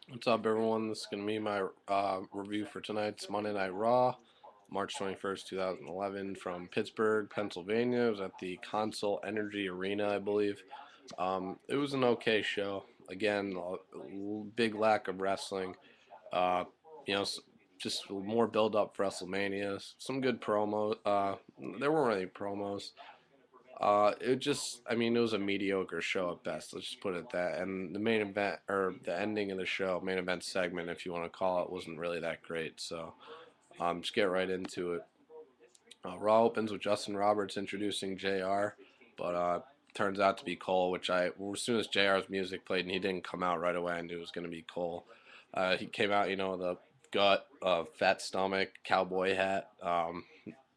What's up, everyone? This is going to be my review for tonight's Monday Night Raw, March 21st, 2011, from Pittsburgh, Pennsylvania. It was at the Consol Energy Arena, I believe. It was an okay show. Again, a big lack of wrestling. Uh, you know, just more build up for WrestleMania. Some good promos. There weren't any promos. It just, I mean, it was a mediocre show at best. Let's just put it at that. And the main event, or the ending of the show, main event segment, if you want to call it, wasn't really that great. So, just get right into it. Raw opens with Justin Roberts introducing JR, but turns out to be Cole, which as soon as JR's music played and he didn't come out right away, I knew it was going to be Cole. He came out, with a gut, fat stomach, cowboy hat.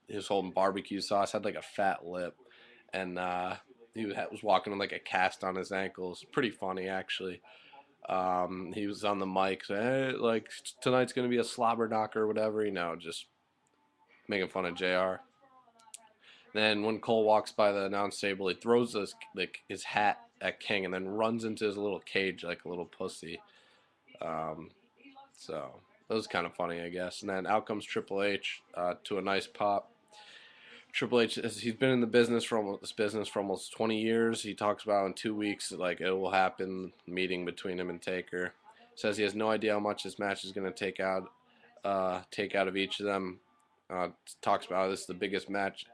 He was holding barbecue sauce, had like a fat lip, and was walking with like a cast on his ankles. Pretty funny, actually. He was on the mic saying, hey, like, tonight's going to be a slobber knocker or whatever, just making fun of JR. Then when Cole walks by the announce table, he throws his hat at King and then runs into his little cage like a little pussy. Um, so that was kind of funny, I guess. And then out comes Triple H to a nice pop. Triple H, he's been in the business for almost 20 years. He talks about in 2 weeks, like it will happen, meeting between him and Taker. Says he has no idea how much this match is going to take out of each of them. Talks about how this is the biggest match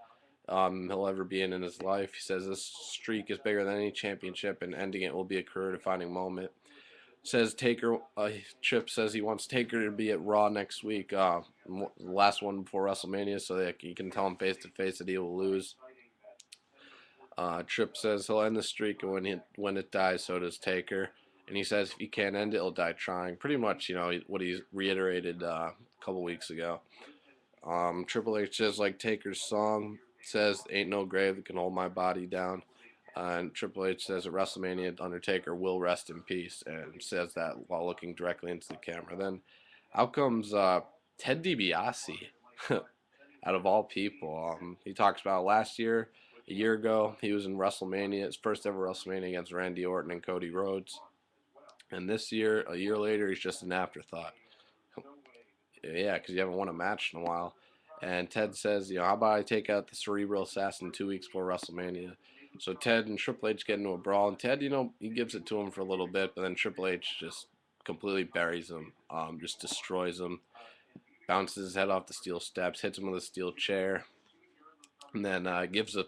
he'll ever be in his life. He says this streak is bigger than any championship, and ending it will be a career-defining moment. Says Taker, Chip says he wants Taker to be at Raw next week, the last one before WrestleMania, so that he can tell him face to face that he will lose. Tripp says he'll end the streak, and when it dies, so does Taker. And he says if he can't end it, he'll die trying. Pretty much, what he reiterated a couple weeks ago. Triple H says like Taker's song says, "Ain't no grave that can hold my body down." And Triple H says at WrestleMania, Undertaker will rest in peace, and says that while looking directly into the camera. Then out comes Ted DiBiase, out of all people. He talks about last year, a year ago, he was in WrestleMania, his first ever WrestleMania against Randy Orton and Cody Rhodes. And this year, a year later, he's just an afterthought. Yeah, because you haven't won a match in a while. And Ted says, how about I take out the cerebral assassin 2 weeks before WrestleMania? So Ted and Triple H get into a brawl, and Ted, he gives it to him for a little bit, but then Triple H just completely buries him, just destroys him, bounces his head off the steel steps, hits him with a steel chair, and then gives a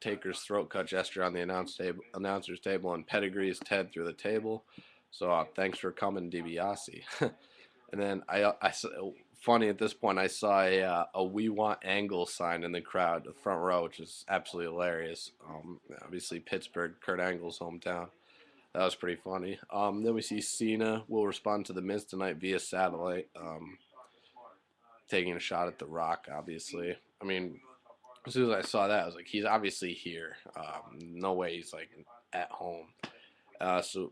Taker's throat cut gesture on the announcer's table, and pedigrees Ted through the table. So thanks for coming, DiBiase. And then funny at this point, I saw a "We Want Angle" sign in the crowd, the front row, which is absolutely hilarious. Obviously, Pittsburgh, Kurt Angle's hometown. That was pretty funny. Then we see Cena will respond to the Miz tonight via satellite, taking a shot at The Rock. Obviously, I mean, as soon as I saw that, I was like, he's obviously here. No way he's like at home. So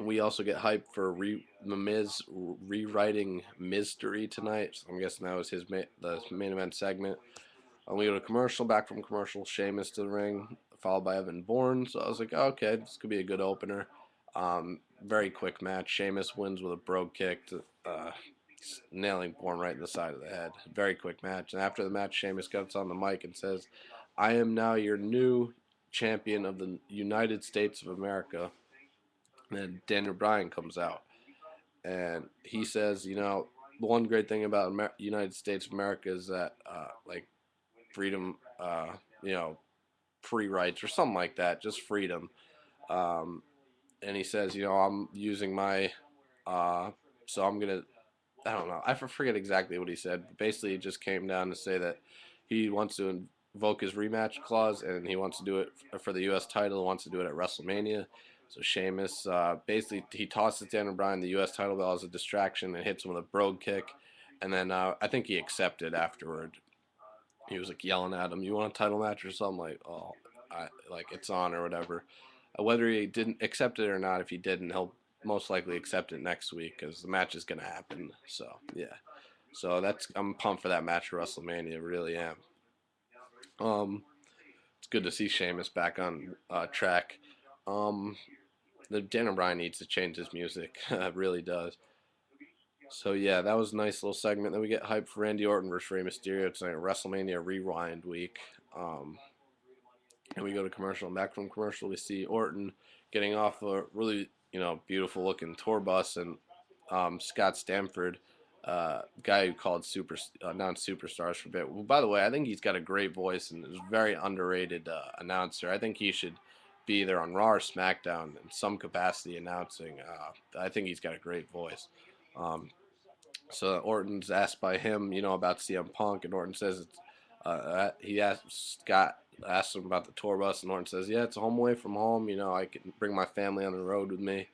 we also get hyped for the Miz rewriting Mystery tonight. So I'm guessing that was the main event segment. We go to commercial. Back from commercial, Sheamus to the ring, followed by Evan Bourne. So I was like, okay, this could be a good opener. Very quick match. Sheamus wins with a brogue kick, nailing Bourne right in the side of the head. Very quick match. And after the match, Sheamus gets on the mic and says, "I am now your new champion of the United States of America." And then Daniel Bryan comes out and he says, the one great thing about United States of America is that, like, freedom, free rights or something like that, just freedom. Um, and he says, I'm using my, so I'm gonna, I don't know, I forget exactly what he said. But basically, it just came down to say that he wants to invoke his rematch clause, and he wants to do it for the U.S. title. Wants to do it at WrestleMania. So Sheamus, basically, he tosses Daniel Bryan the U.S. title belt as a distraction and hits him with a brogue kick. And then I think he accepted afterward. He was like yelling at him, "You want a title match or something?" Like, oh, like it's on or whatever. Whether he didn't accept it or not, if he didn't, he'll most likely accept it next week because the match is gonna happen. So yeah, so I'm pumped for that match for WrestleMania. Really am. Um, it's good to see Sheamus back on track. Um, the Daniel Bryan needs to change his music. It really does. So yeah, that was a nice little segment. Then we get hyped for Randy Orton versus Rey Mysterio tonight, WrestleMania Rewind week. Um, and we go to commercial. And back from commercial, we see Orton getting off a really beautiful looking tour bus, and Scott Stamford, guy who called non-superstars for a bit. Well, by the way, I think he's got a great voice and is a very underrated announcer. I think he should be either on Raw or SmackDown in some capacity announcing. I think he's got a great voice. Um, so Orton's asked by him, about CM Punk, and Orton says it's. He asked Scott asked him about the tour bus, and Orton says, "Yeah, it's a home away from home. I can bring my family on the road with me."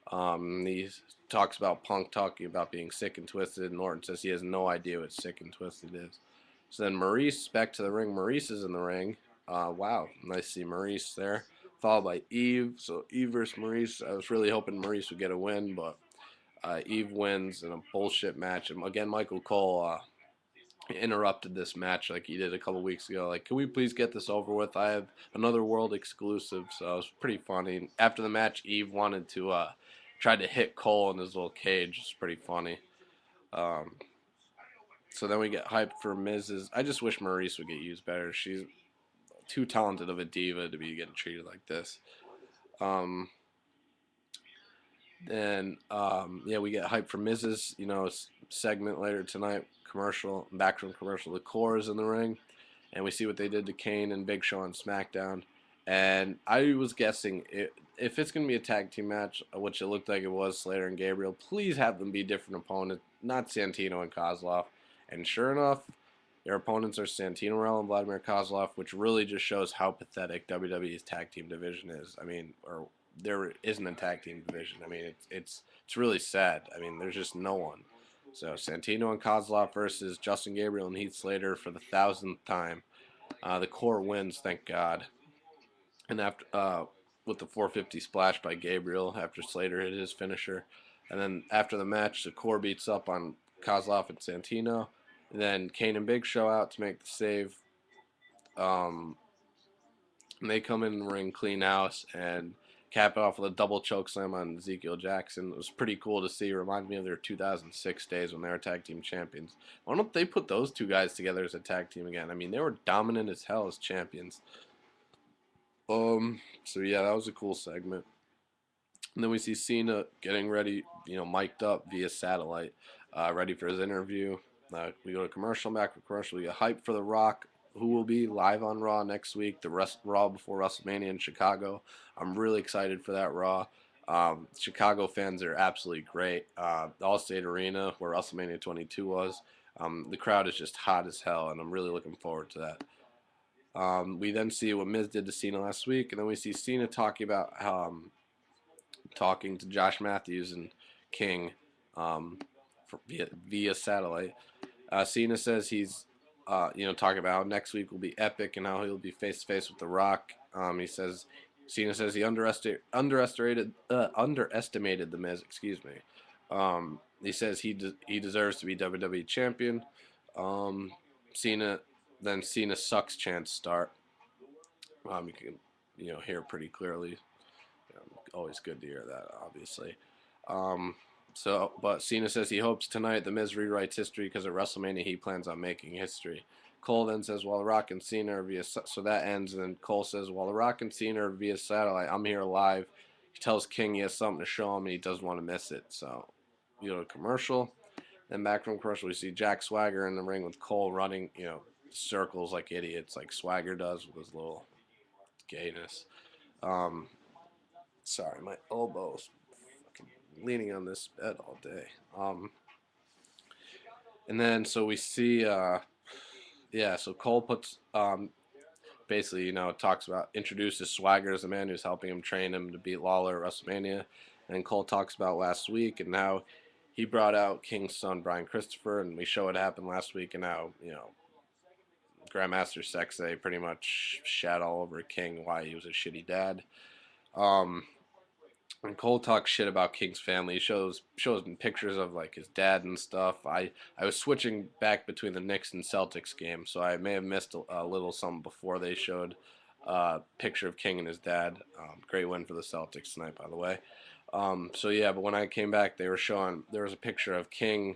He talks about Punk talking about being sick and twisted, and Orton says he has no idea what sick and twisted is. So then Maurice back to the ring. Maurice is in the ring. Wow, nice to see Maurice there. Followed by Eve. So Eve versus Maurice. I was really hoping Maurice would get a win, but Eve wins in a bullshit match. And again, Michael Cole interrupted this match like he did a couple weeks ago. Like, can we please get this over with? I have another world exclusive. So it was pretty funny. After the match, Eve wanted to try to hit Cole in his little cage. It's pretty funny. Um, so then we get hyped for Mrs. I just wish Maurice would get used better. She's too talented of a diva to be getting treated like this. Um, yeah, we get hyped for Mrs. Segment later tonight. Commercial, back from commercial. The Core is in the ring, and we see what they did to Kane and Big Show on SmackDown. And I was guessing if it's going to be a tag team match, which it looked like it was, Slater and Gabriel, please have them be different opponents, not Santino and Kozlov. And sure enough, their opponents are Santino Morel and Vladimir Kozlov, which really just shows how pathetic WWE's tag team division is. I mean, or there isn't a tag team division. I mean, it's really sad. I mean, there's just no one. So Santino and Kozlov versus Justin Gabriel and Heath Slater for the 1,000th time. The Core wins, thank God. And after with the 450 splash by Gabriel after Slater hit his finisher, and then after the match, the Core beats up on Kozlov and Santino. And then Kane and Big Show out to make the save. And they come in the ring, clean house, and cap it off with a double choke slam on Ezekiel Jackson. It was pretty cool to see. It reminded me of their 2006 days when they were tag team champions. Why don't they put those two guys together as a tag team again? I mean, they were dominant as hell as champions. So yeah, that was a cool segment. And then we see Cena getting ready, mic'd up via satellite, ready for his interview. We go to commercial, back to commercial. We get hyped for The Rock, who will be live on Raw next week, Raw before WrestleMania in Chicago. I'm really excited for that Raw. Chicago fans are absolutely great. The Allstate Arena, where WrestleMania 22 was, the crowd is just hot as hell, and I'm really looking forward to that. We then see what Miz did to Cena last week, and then we see Cena talking to Josh Matthews and King via satellite. Cena says he's, talking about how next week will be epic and how he'll be face to face with The Rock. Cena says he underestimated the Miz. Excuse me. He says he deserves to be WWE champion. Cena sucks chants start. You can hear pretty clearly. Always good to hear that, obviously. But Cena says he hopes tonight the Miz rewrites history because at WrestleMania he plans on making history. Cole then says, while The Rock and Cena are via... So that ends, and then Cole says, while The Rock and Cena are via satellite, I'm here live. He tells King he has something to show him and he doesn't want to miss it. So, to commercial. Then back from commercial, we see Jack Swagger in the ring with Cole running, circles like idiots, like Swagger does with his little gayness. Sorry, my elbows leaning on this bed all day. And then so we see, so Cole puts, basically, talks about, introduces Swagger as the man who's helping him train him to beat Lawler at WrestleMania. And Cole talks about last week and how he brought out King's son, Brian Christopher, and we show what happened last week and how, Grandmaster Sexay pretty much shat all over King why he was a shitty dad. And Cole talks shit about King's family. He shows pictures of like his dad and stuff. I was switching back between the Knicks and Celtics game, so I may have missed a little something before they showed picture of King and his dad. Great win for the Celtics tonight, by the way. So yeah, but when I came back, they were showing there was a picture of King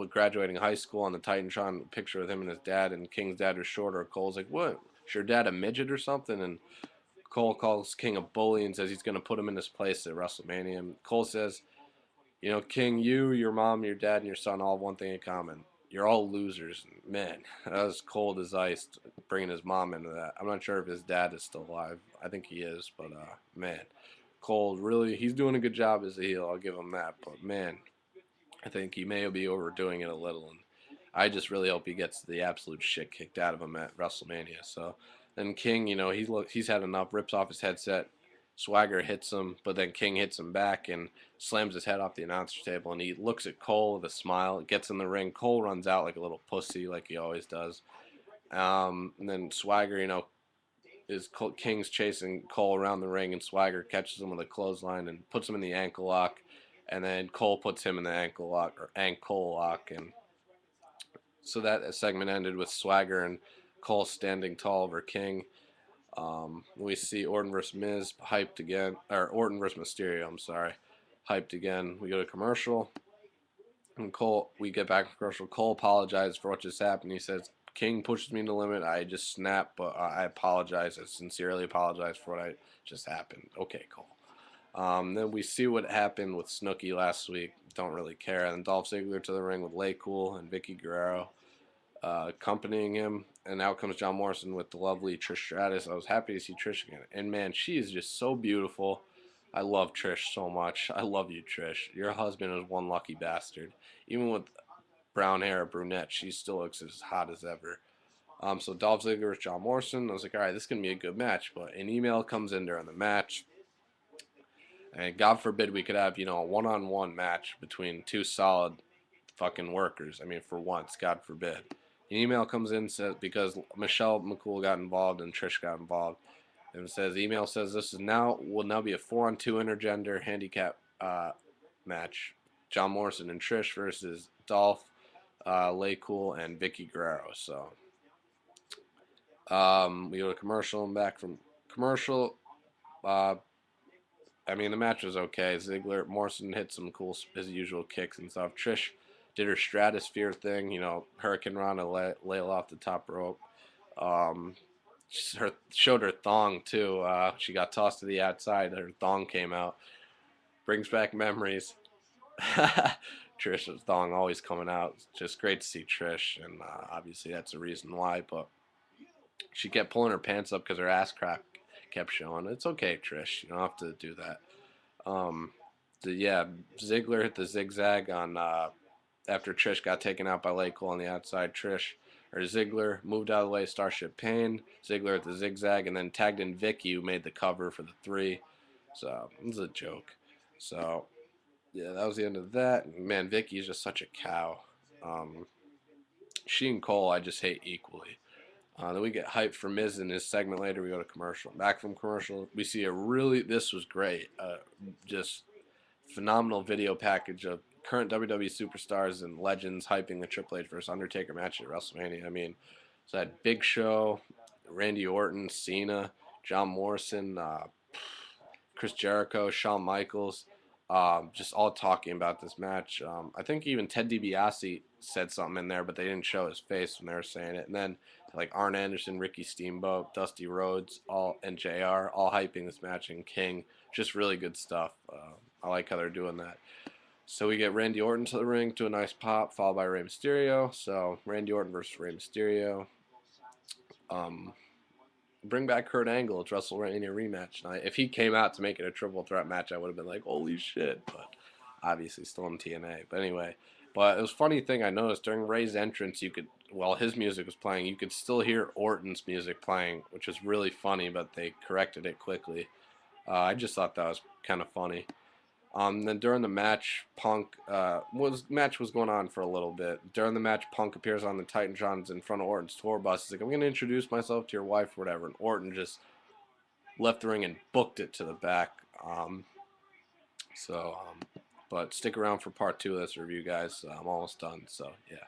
graduating high school on the Titantron, picture of him and his dad, and King's dad was shorter. Cole's like, "What? Is your dad a midget or something?" And Cole calls King a bully and says he's going to put him in his place at WrestleMania. And Cole says, "You know, King, you, your mom, your dad, and your son all have one thing in common. You're all losers." Man, that was cold as ice, bringing his mom into that. I'm not sure if his dad is still alive. I think he is, but man, Cole really, he's doing a good job as a heel. I'll give him that. But man, I think he may be overdoing it a little, and I just really hope he gets the absolute shit kicked out of him at WrestleMania. So then King, you know, he's had enough. Rips off his headset. Swagger hits him, but then King hits him back and slams his head off the announcer table. And he looks at Cole with a smile. Gets in the ring. Cole runs out like a little pussy, like he always does. And then Swagger, you know, King's chasing Cole around the ring, and Swagger catches him with a clothesline and puts him in the ankle lock. And then Cole puts him in the ankle lock, and so that segment ended with Swagger and Cole standing tall over King. We see Orton versus Miz hyped again, or Orton versus Mysterio. I'm sorry, hyped again. We go to commercial, and we get back to commercial. Cole apologizes for what just happened. He says, "King pushes me to the limit. I just snapped, but I apologize. I sincerely apologize for what I just happened." Okay, Cole. Then we see what happened with Snooki last week. Don't really care. And Dolph Ziggler to the ring with Lay Cool and Vicky Guerrero accompanying him. And out comes John Morrison with the lovely Trish Stratus. I was happy to see Trish again. And man, she is just so beautiful. I love Trish so much. I love you, Trish. Your husband is one lucky bastard. Even with brown hair, brunette, she still looks as hot as ever. So Dolph Ziggler with John Morrison. I was like, all right, this is going to be a good match. But an email comes in during the match. And God forbid we could have, you know, a one-on-one match between two solid fucking workers. I mean, for once, God forbid. An email comes in says because Michelle McCool got involved and Trish got involved, and it says email says this will now be a 4-on-2 intergender handicap match. John Morrison and Trish versus Dolph, Lay Cool, and Vicky Guerrero. So we go to commercial and back from commercial. I mean, the match was okay. Morrison hit some cool, his usual kicks and stuff. Trish did her stratosphere thing, you know, Hurricane Rana lail off the top rope. Um, showed her thong too. She got tossed to the outside. Her thong came out. Brings back memories. Trish's thong always coming out. It's just great to see Trish, and obviously that's the reason why. But she kept pulling her pants up because her ass crack kept showing. It's okay, Trish. You don't have to do that. Yeah, Ziggler hit the zigzag on after Trish got taken out by Lay Cole on the outside. Ziggler moved out of the way, Starship Pain. Ziggler at the zigzag, and then tagged in Vicky, who made the cover for the 3. So it was a joke. So yeah, that was the end of that. Man, Vicky is just such a cow. She and Cole, I just hate equally. Then we get hyped for Miz in his segment later. We go to commercial. Back from commercial, we see this was great. Just phenomenal video package of current WWE superstars and legends hyping the Triple H versus Undertaker match at WrestleMania. I mean, so that Big Show, Randy Orton, Cena, John Morrison, Chris Jericho, Shawn Michaels, just all talking about this match. I think even Ted DiBiase said something in there, but they didn't show his face when they were saying it. And then like Arn Anderson, Ricky Steamboat, Dusty Rhodes, and JR all hyping this match, and King. Just really good stuff. I like how they're doing that. So we get Randy Orton to the ring to a nice pop, followed by Rey Mysterio. So Randy Orton versus Rey Mysterio. Bring back Kurt Angle. It's WrestleMania rematch night. If he came out to make it a triple threat match, I would have been like, holy shit. But obviously still in TNA. But anyway, it was a funny thing I noticed during Ray's entrance, while his music was playing, you could still hear Orton's music playing, which was really funny, but they corrected it quickly. I just thought that was kind of funny. Then during the match, match was going on for a little bit. During the match, Punk appears on the Titantrons in front of Orton's tour bus. He's like, "I'm going to introduce myself to your wife," or whatever. And Orton just left the ring and booked it to the back. But stick around for part 2 of this review, guys. I'm almost done. So yeah.